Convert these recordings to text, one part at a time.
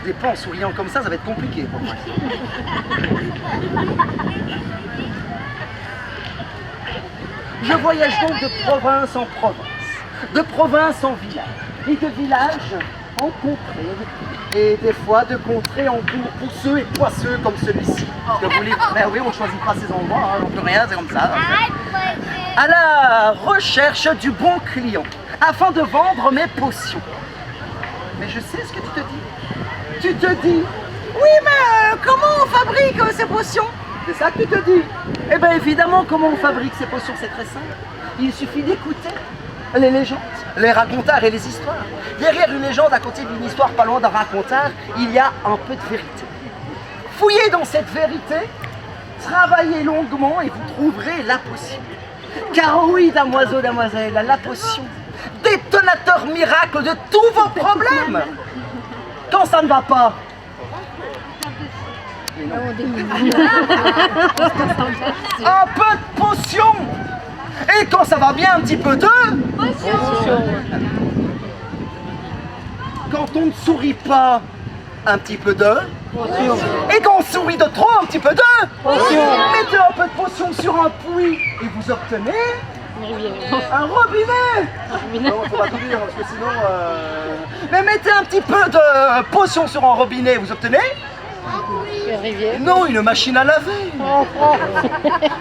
dépend, en souriant comme ça va être compliqué pour moi. Je voyage donc de province en province, de province en village, et de village en contrée, et des fois de contrée en tour pousseux et poisseux comme celui-ci. Que vous voulez... Ben oui, on ne choisit pas ces endroits, hein, on ne peut rien, c'est comme ça. À la recherche du bon client, afin de vendre mes potions. Mais je sais ce que tu te dis. Tu te dis, oui mais comment on fabrique ces potions? C'est ça que tu te dis. Eh bien évidemment, comment on fabrique ces potions, c'est très simple. Il suffit d'écouter les légendes, les racontars et les histoires. Derrière une légende, à côté d'une histoire pas loin d'un raconteur, il y a un peu de vérité. Fouillez dans cette vérité, travaillez longuement et vous trouverez la potion. Car oui, damoiseau, damoiselle, la potion, détonateur miracle de tous vos problèmes. Quand ça ne va pas, un peu de potion. Et quand ça va bien, un petit peu de potion. Quand on ne sourit pas, un petit peu de potion. Et quand on sourit de trop, un petit peu de potion. Mettez un peu de potion sur un puits et vous obtenez un robinet. Non, faut pas tout dire parce que sinon... Mais mettez un petit peu de potion sur un robinet et vous obtenez... Une rivière. Non, une machine à laver.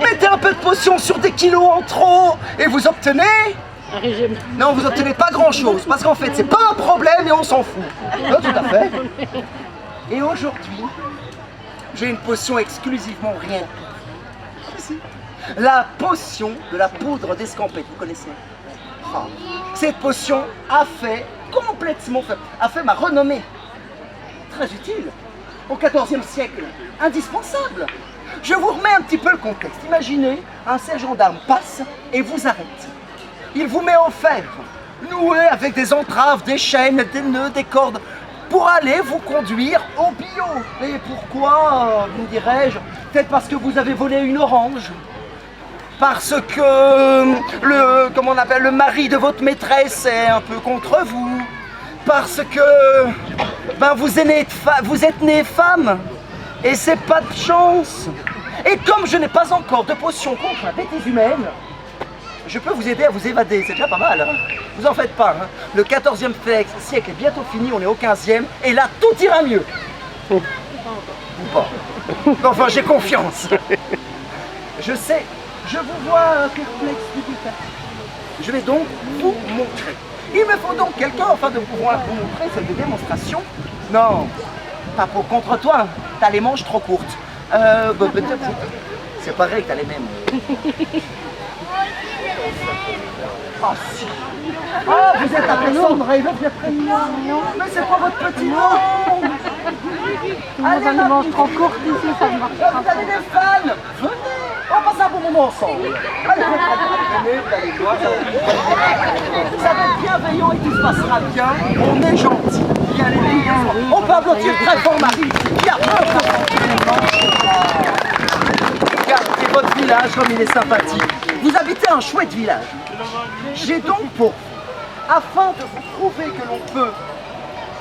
Mettez un peu de potion sur des kilos en trop et vous obtenez... Un régime. Non, vous obtenez pas grand chose parce qu'en fait c'est pas un problème et on s'en fout. Non, tout à fait. Et aujourd'hui, j'ai une potion exclusivement rien. Ici. La potion de la poudre d'escampette, vous connaissez? Cette potion a fait ma renommée. Très utile. Au XIVe siècle, indispensable. Je vous remets un petit peu le contexte. Imaginez, un sergent d'armes passe et vous arrête. Il vous met en fer, noué avec des entraves, des chaînes, des nœuds, des cordes, pour aller vous conduire au bio. Et pourquoi, me dirais-je? Peut-être parce que vous avez volé une orange. Parce que le mari de votre maîtresse est un peu contre vous. Parce que vous êtes né femme et c'est pas de chance. Et comme je n'ai pas encore de potion contre la bêtise humaine, je peux vous aider à vous évader, c'est déjà pas mal. Hein, vous en faites pas. Hein. Le XIVe siècle est bientôt fini, on est au XVe et là tout ira mieux. Ou pas. Enfin, j'ai confiance. Je sais, je vous vois perplexe du détail. Je vais donc vous montrer. Il me faut donc quelqu'un afin de pouvoir vous montrer cette démonstration. Non, pas pour contre toi, t'as les manches trop courtes. Peut-être, c'est pareil que t'as les mêmes. Ah si. Ah, vous êtes appelé Sandra et l'autre vient près de moi. Mais c'est pas votre petit nom. Allez, ça les manches trop courtes ici, ça ne marche pas. Vous avez des fans. Venez, on passe un bon moment ensemble. Allez, venez, vous allez voir. Ça va être bienveillant et tout se passera bien. On est gentil. Bien les filles. On peut applaudir très fort Marie. Regardez votre village comme il est sympathique. Vous habitez un chouette village. J'ai donc pour vous, afin de vous prouver que l'on peut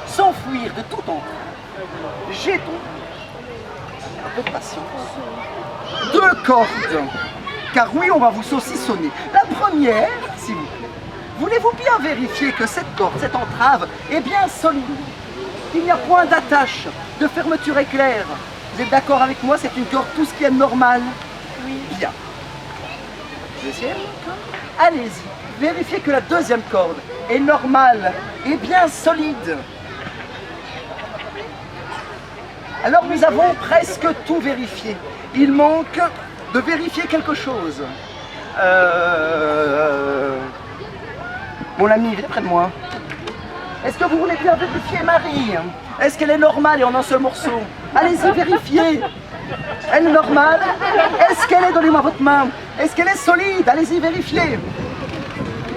s'enfuir de tout en j'ai donc un peu de patience. 2 cordes. Car oui, on va vous saucissonner. La première, s'il vous plaît. Voulez-vous bien vérifier que cette corde, cette entrave, est bien solide? Il n'y a point d'attache, de fermeture éclair. Vous êtes d'accord avec moi? C'est une corde tout ce qui est normal? Oui. Bien. Vous essayez? Allez-y. Vérifiez que la deuxième corde est normale et bien solide. Alors nous avons presque tout vérifié. Il manque de vérifier quelque chose. Mon ami, venez près de moi. Est-ce que vous voulez bien vérifier Marie? Est-ce qu'elle est normale et en un seul morceau? Allez-y, vérifiez. Elle est normale? Est-ce qu'elle est, donnez-moi votre main. Est-ce qu'elle est solide? Allez-y, vérifiez.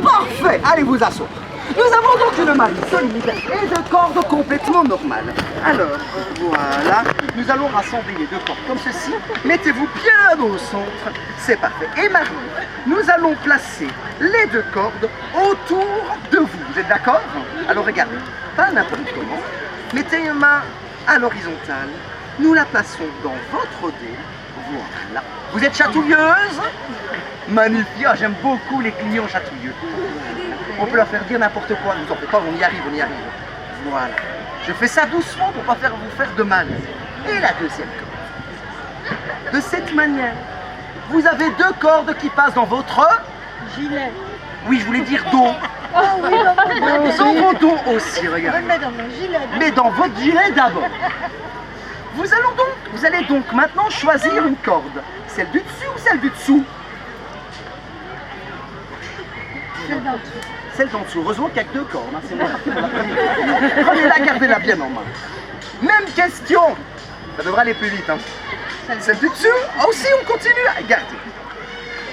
Parfait, allez vous asseoir. Nous avons donc une maille solide et 2 cordes complètement normales. Alors, voilà, nous allons rassembler les 2 cordes comme ceci. Mettez-vous bien au centre, c'est parfait. Et maintenant, nous allons placer les 2 cordes autour de vous. Vous êtes d'accord? Alors regardez, pas n'importe comment. Mettez une main à l'horizontale. Nous la plaçons dans votre dos. Voilà. Vous êtes chatouilleuse? Magnifique. Ah, j'aime beaucoup les clients chatouilleux. On peut leur faire dire n'importe quoi. Ne vous en faites pas, on y arrive, on y arrive. Voilà. Je fais ça doucement pour ne pas vous faire de mal. Et la deuxième corde. De cette manière, vous avez 2 cordes qui passent dans votre... Gilet. Oui, je voulais dire dos. Ah oui, Dans vos dos aussi, regardez. mais dans mon gilet. Mais dans votre gilet d'abord. Vous allez donc maintenant choisir une corde. Celle du dessus ou celle du dessous? C'est dans tout. Celle d'en dessous. Heureusement qu'il n'y a que 2 cordes. Hein. C'est moi qui la prenez. Prenez-la, gardez-la bien en main. Même question. Ça devrait aller plus vite. Hein. Celle du dessus. Ah, aussi, on continue à garder.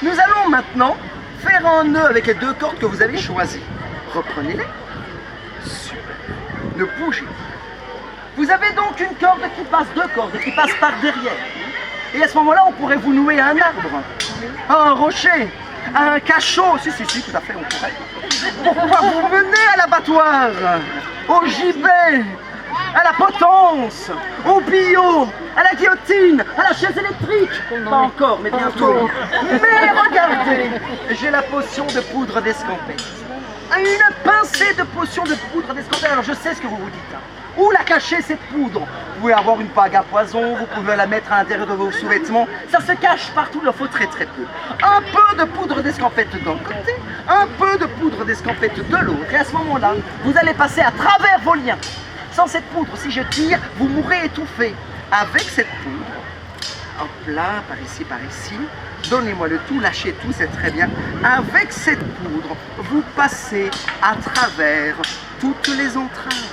Nous allons maintenant faire un nœud avec les 2 cordes que vous avez choisies. Reprenez-les. Super. Ne bougez pas. Vous avez donc une corde qui passe, 2 cordes qui passent par derrière. Et à ce moment-là, on pourrait vous nouer à un arbre, à un rocher, à un cachot. Si, tout à fait, on pourrait. Pour pouvoir vous mener à l'abattoir, au gibet, à la potence, au bio, à la guillotine, à la chaise électrique. Pas encore, mais bientôt. Mais regardez, j'ai la potion de poudre d'escampette. Une pincée de potion de poudre d'escampette. Alors je sais ce que vous vous dites. Hein. Où la cacher cette poudre? Vous pouvez avoir une bague à poison, vous pouvez la mettre à l'intérieur de vos sous-vêtements. Ça se cache partout, il en faut très peu. Un peu de poudre d'escampette d'un côté, un peu de poudre d'escampette de l'autre. Et à ce moment-là, vous allez passer à travers vos liens. Sans cette poudre, si je tire, vous mourrez étouffé. Avec cette poudre, hop là, par ici, donnez-moi le tout, lâchez tout, c'est très bien. Avec cette poudre, vous passez à travers toutes les entraves.